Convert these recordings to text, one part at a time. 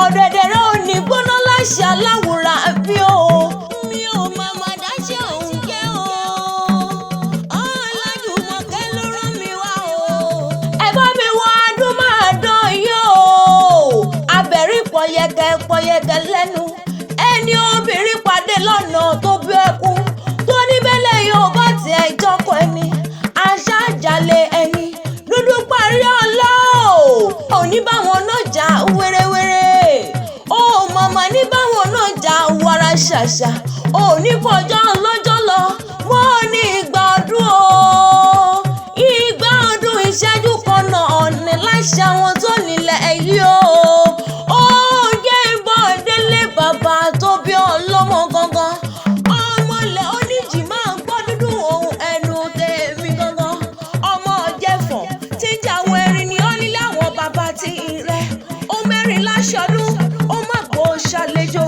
ọ̀dẹ̀dẹ̀rẹ̀ ò ní gbóná láṣà láwùrà bí o. Mi ò màmá dáṣẹ́ òun jẹ́ o. Ọlájùmọ̀kẹ́ ló rán mi wá o. Ẹ bá mi wọ adún máa dán yìí o. Abẹ̀rí pọ̀yẹ̀kẹ̀ lẹ́nu. Ẹni obìnrin pàdé lọ́nà tó bí ẹkún. Tó ní bẹ́lẹ̀ yóò bá tiẹ̀ jọkọ ẹni. Àṣà àjàlẹ̀ ẹni. Dúdú parí ọlá o. Òní báwọn náà jà wérewére. Ó màmá ní báwọn náà jà wàrà ṣàṣà. Òní fọjọ́ lọ́jọ́ lọ. Wọ́n ní ìgbà ọdún o. Ìgbà ọdún ìṣẹ́jú kan náà ọ̀nì láṣà wọn tó nílẹ̀ yìí o. Ó jẹ́ ìbọn délé bàbá tó bí ọlọ́mọ gangan. Ọmọlẹ̀ oníjì máa ń gbọ́ dúdú ohun ẹnu tèmi gangan. Ọmọ jẹ̀fọ̀n tí ń jàwọ̀ erin ni ó nílé àwọn bàbá tí rẹ̀. Ó mẹ́rin láṣọdún, ó má kó ṣàlejò.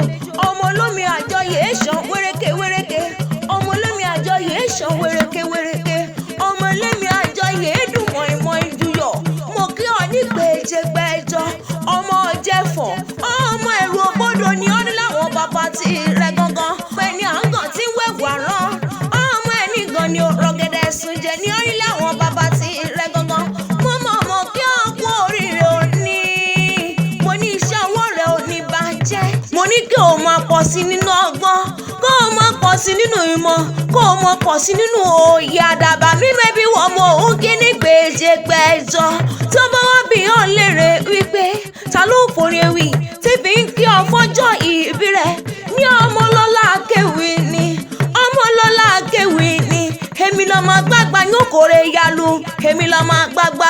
Ọmọ olómi àjọyè ṣàn wéréké. Ọmọ olómi àjọyè ṣàn wéréké. Ọmọ olómi àjọyè dùn mọ̀ìmọ̀ì juyọ̀. Mo kí ọ ní gbèjègbèjọ. Ọmọ jẹ̀fọ̀n, ọmọ ẹ̀rù òbodò ni ó nílé àwọn bàbá tí rẹ̀ gangan. Pẹ̀ni àǹgàn tí ń wẹ̀wà rán. Ọmọ ẹni gan ni rọ̀gẹ̀dẹ̀ sùn jẹ ní ó nílé àwọn bàbá tí rẹ̀ gangan. Mo kí ọ kú oríire òní. Mo ní iṣẹ́ ọwọ́ rẹ̀ ò ní bàjẹ́. Mo ní kí o máa pọ̀ sí nínú ọgbọ́n. Kó o máa pọ̀ sí nínú ìmọ̀. Kó o máa pọ̀ sí nínú òye àdàbà mímẹ́ bí wọ́n mọ òun kí ní gbèjègbèjọ. Tó bá wá bí hàn lérè wípé ta ló ń forí ewì tí fi ń kí ọ fọ́jọ́ ìbí rẹ̀ ní Ọmọlọ́lá Akéwì ni. Ọmọlọ́lá Akéwì ni. Èmi lọ máa gbàgbà yóò kórè yalu. Èmi lọ máa gbàgbà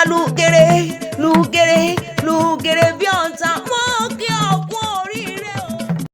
lùgèrè bí ọ̀tá. Mo kí